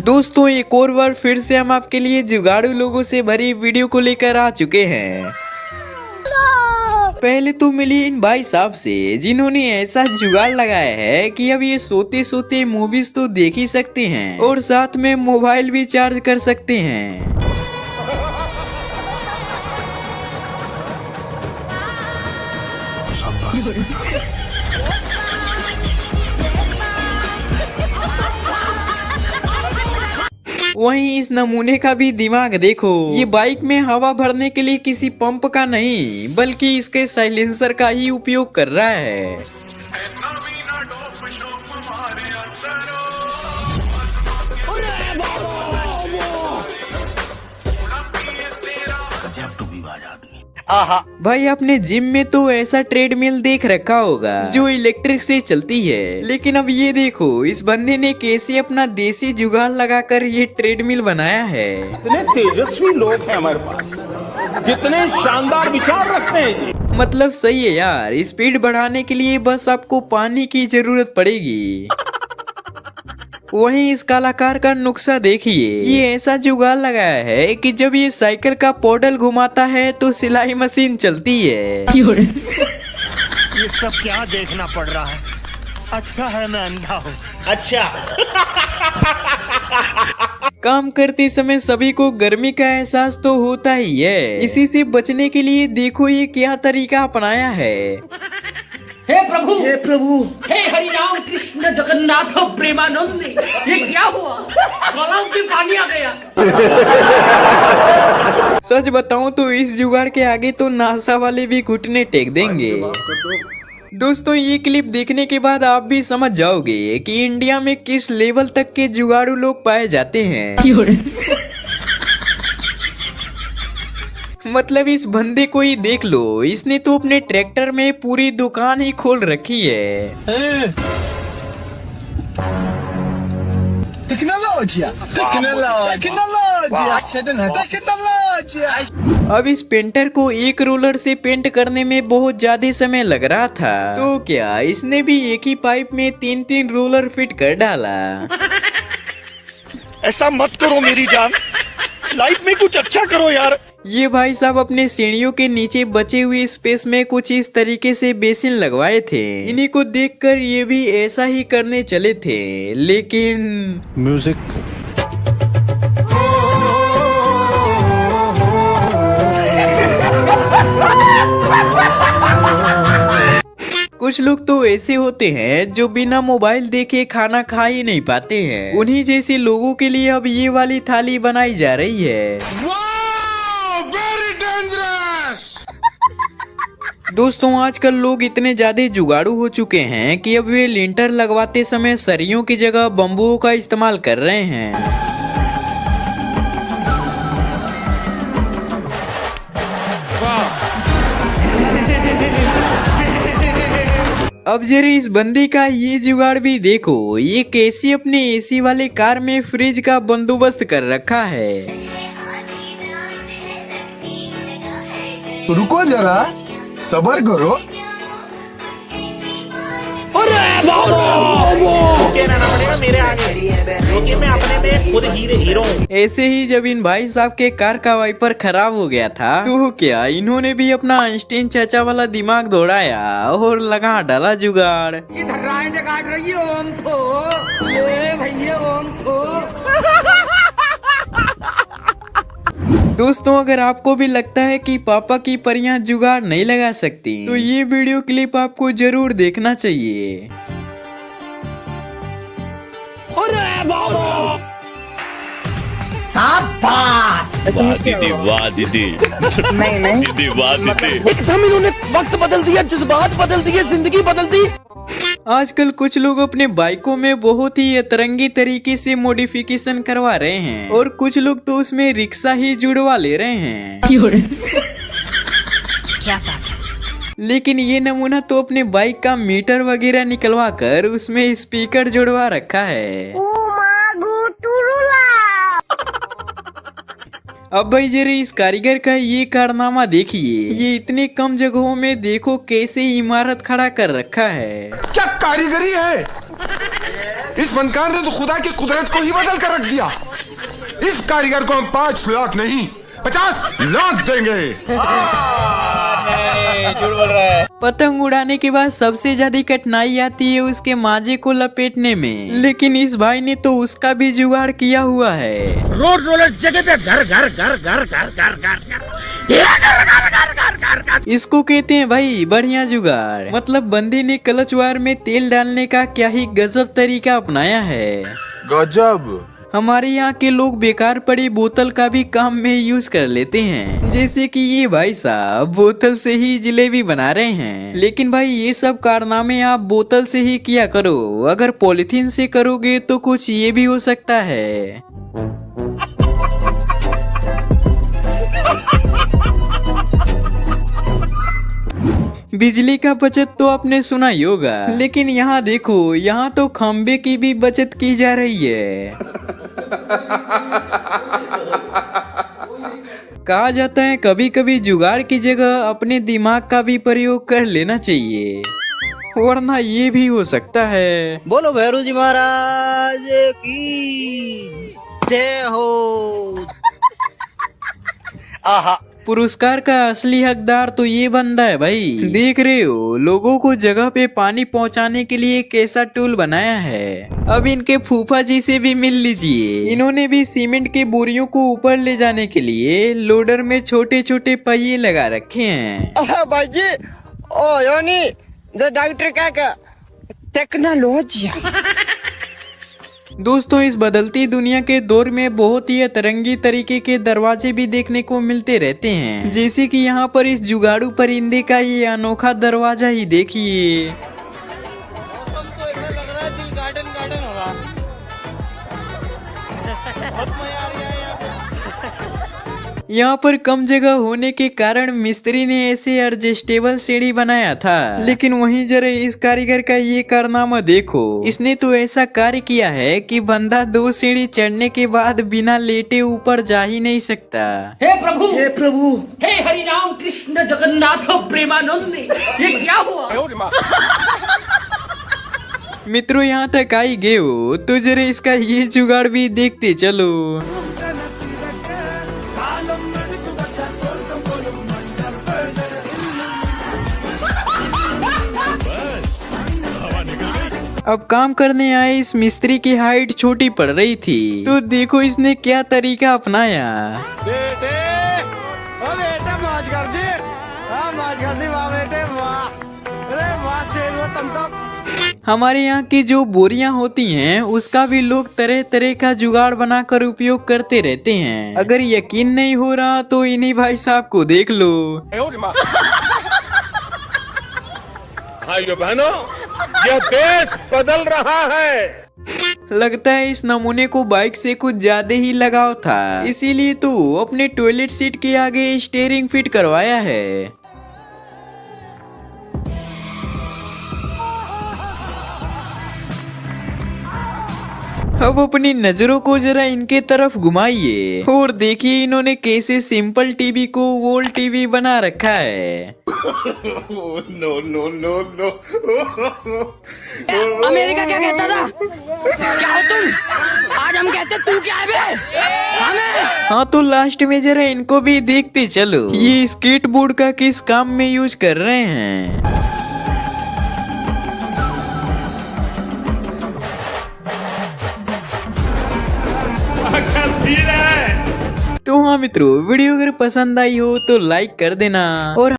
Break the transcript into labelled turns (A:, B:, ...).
A: दोस्तों एक और बार फिर से हम आपके लिए जुगाड़ू लोगों से भरी वीडियो को लेकर आ चुके हैं। पहले तो मिली इन भाई साहब से जिन्होंने ऐसा जुगाड़ लगाया है कि अब ये सोते सोते मूवीज तो देख ही सकते हैं और साथ में मोबाइल भी चार्ज कर सकते हैं। वहीं इस नमूने का भी दिमाग देखो, ये बाइक में हवा भरने के लिए किसी पंप का नहीं बल्कि इसके साइलेंसर का ही उपयोग कर रहा है। भाई आपने जिम में तो ऐसा ट्रेडमिल देख रखा होगा जो इलेक्ट्रिक से चलती है, लेकिन अब ये देखो इस बंदे ने कैसे अपना देसी जुगाड़ लगाकर ये ट्रेडमिल बनाया है।
B: कितने तेजस्वी लोग हैं हमारे पास, कितने शानदार विचार रखते हैं जी।
A: मतलब सही है यार, स्पीड बढ़ाने के लिए बस आपको पानी की जरूरत पड़ेगी। वहीं इस कलाकार का नुक्सा देखिए, ये ऐसा जुगाड़ लगाया है कि जब ये साइकिल का पोडल घुमाता है तो सिलाई मशीन चलती है।
C: ये सब क्या देखना पड़ रहा है? अच्छा है मैं अंधा हूँ।
B: अच्छा।
A: काम करते समय सभी को गर्मी का एहसास तो होता ही है, इसी से बचने के लिए देखो ये क्या तरीका अपनाया है।
D: हे प्रभु, हे हरि राम कृष्ण जगन्नाथ प्रेमानंद, ये क्या हुआ? गलाव में पानी आ गया।
A: सच बताऊं तो इस जुगाड़ के आगे तो नासा वाले भी घुटने टेक देंगे। दोस्तों ये क्लिप देखने के बाद आप भी समझ जाओगे कि इंडिया में किस लेवल तक के जुगाड़ू लोग पाए जाते हैं। मतलब इस बंदे को ही देख लो, इसने तो अपने ट्रैक्टर में पूरी दुकान ही खोल रखी है। अब इस पेंटर को एक रोलर से पेंट करने में बहुत ज्यादा समय लग रहा था, तो क्या इसने भी एक ही पाइप में 3-3 रोलर फिट कर डाला।
C: ऐसा मत करो मेरी जान, लाइफ में कुछ अच्छा करो यार।
A: ये भाई साहब अपने सीढ़ियों के नीचे बचे हुए स्पेस में कुछ इस तरीके से बेसिन लगवाए थे। इन्हीं को देखकर ये भी ऐसा ही करने चले थे, लेकिन
C: म्यूजिक
A: कुछ लोग तो ऐसे होते हैं जो बिना मोबाइल देखे खाना खा ही नहीं पाते हैं। उन्हीं जैसे लोगों के लिए अब ये वाली थाली बनाई जा रही है। दोस्तों आजकल लोग इतने ज्यादा जुगाड़ू हो चुके हैं कि अब वे लिंटर लगवाते समय सरियों की जगह बम्बुओं का इस्तेमाल कर रहे हैं। अब जरा इस बंदी का ये जुगाड़ भी देखो, ये कैसे अपने एसी वाले कार में फ्रिज का बंदोबस्त कर रखा है।
E: रुको जरा, सबर करो।
B: मेरे आगे, क्योंकि मैं अपने में खुद हीरो हूँ।
A: ऐसे ही जब इन भाई साहब के कार का वाइपर खराब हो गया था तो क्या इन्होंने भी अपना आइंस्टीन चाचा वाला दिमाग दौड़ाया और लगा डाला जुगाड़।
D: काट रही है ओम थो, ये भैया ओम थो।
A: दोस्तों अगर आपको भी लगता है कि पापा की परियां जुगाड़ नहीं लगा सकती तो ये वीडियो क्लिप आपको जरूर देखना चाहिए।
F: दीदी वाह दीदी, दीदी वाह दीदी।
D: एकदम इन्होंने वक्त बदल दिया, जज्बात बदल दिए, जिंदगी बदल दी।
A: आजकल कुछ लोग अपने बाइकों में बहुत ही अतरंगी तरीके से मॉडिफिकेशन करवा रहे हैं और कुछ लोग तो उसमें रिक्शा ही जुड़वा ले रहे हैं।
G: क्या बात है।
A: लेकिन ये नमूना तो अपने बाइक का मीटर वगैरह निकलवा कर उसमें स्पीकर जुड़वा रखा है। अब भाई जरा इस कारीगर का ये कारनामा देखिए, ये इतने कम जगहों में देखो कैसे इमारत खड़ा कर रखा है।
E: क्या कारीगरी है। इस फनकार ने तो खुदा की कुदरत को ही बदल कर रख दिया। इस कारीगर को हम 5 लाख नहीं 50 लाख देंगे।
F: झूठ बोल रहा है।
A: पतंग उड़ाने के बाद सबसे ज्यादा कठिनाई आती है उसके माजे को लपेटने में, लेकिन इस भाई ने तो उसका भी जुगाड़ किया हुआ है।
D: रोड रोलर जगह पे घर घर घर घर घर घर घर
A: इसको कहते हैं भाई बढ़िया जुगाड़। मतलब बंदे ने क्लच वायर में तेल डालने का क्या ही गजब तरीका अपनाया है।
E: गजब।
A: हमारे यहाँ के लोग बेकार पड़ी बोतल का भी काम में यूज कर लेते हैं, जैसे कि ये भाई साहब बोतल से ही जलेबी बना रहे हैं। लेकिन भाई ये सब कारनामे आप बोतल से ही किया करो, अगर पॉलिथीन से करोगे तो कुछ ये भी हो सकता है। बिजली का बचत तो आपने सुना ही होगा, लेकिन यहाँ देखो, यहाँ तो खंबे की भी बचत की जा रही है। कहा जाता है कभी कभी जुगाड़ की जगह अपने दिमाग का भी प्रयोग कर लेना चाहिए, वरना ये भी हो सकता है।
G: बोलो भैरू जी महाराज की जय हो। आहा,
A: पुरस्कार का असली हकदार तो ये बंदा है भाई। देख रहे हो लोगों को जगह पे पानी पहुंचाने के लिए कैसा टूल बनाया है। अब इनके फूफा जी से भी मिल लीजिए, इन्होंने भी सीमेंट के बोरियों को ऊपर ले जाने के लिए लोडर में छोटे छोटे पहिए लगा रखे हैं।
G: भाई जी ओ योनी द डॉक्टर का टेक्नोलॉजी।
A: दोस्तों इस बदलती दुनिया के दौर में बहुत ही अतरंगी तरीके के दरवाजे भी देखने को मिलते रहते हैं, जैसे कि यहाँ पर इस जुगाड़ू परिंदे का ये अनोखा दरवाजा ही देखिए। यहाँ पर कम जगह होने के कारण मिस्त्री ने ऐसे एडजस्टेबल सीढ़ी बनाया था, लेकिन वहीं जरा इस कारीगर का ये कारनामा देखो। इसने तो ऐसा कार्य किया है कि बंदा 2 सीढ़ी चढ़ने के बाद बिना लेटे ऊपर जा ही नहीं सकता।
D: हे प्रभु हे हरि राम कृष्ण जगन्नाथ प्रेमानंद, ये क्या हुआ?
A: मित्रों यहाँ तक आई गए हो तो जरा इसका ये जुगाड़ भी देखते चलो। अब काम करने आए इस मिस्त्री की हाइट छोटी पड़ रही थी, तो देखो इसने क्या तरीका अपनाया।
G: बेटे ओ बेटा मौज कर दी, मौज कर दी, वाह बेटे वाह, अरे वाह शेर हो तुम तो।
A: हमारे यहाँ की जो बोरियां होती हैं उसका भी लोग तरह तरह का जुगाड़ बनाकर उपयोग करते रहते हैं। अगर यकीन नहीं हो रहा तो इन्हीं भाई साहब को देख लो।
B: भाइयों बहनों, यह देश बदल रहा है।
A: लगता है इस नमूने को बाइक से कुछ ज्यादा ही लगाव था, इसीलिए तो अपने टॉयलेट सीट के आगे स्टीयरिंग फिट करवाया है। अब अपनी नजरों को जरा इनके तरफ घुमाइए और देखिए इन्होंने कैसे सिंपल टीवी को वॉल टीवी बना रखा है।
F: No no no no.
G: America क्या कहता था? क्या हो तुम? आज हम कहते तू क्या है बे? हमें?
A: हाँ तो लास्ट में जरा इनको भी देखते चलो, ये स्केटबोर्ड का किस काम में यूज कर रहे हैं। तो हाँ मित्रों, वीडियो अगर पसंद आई हो तो लाइक कर देना और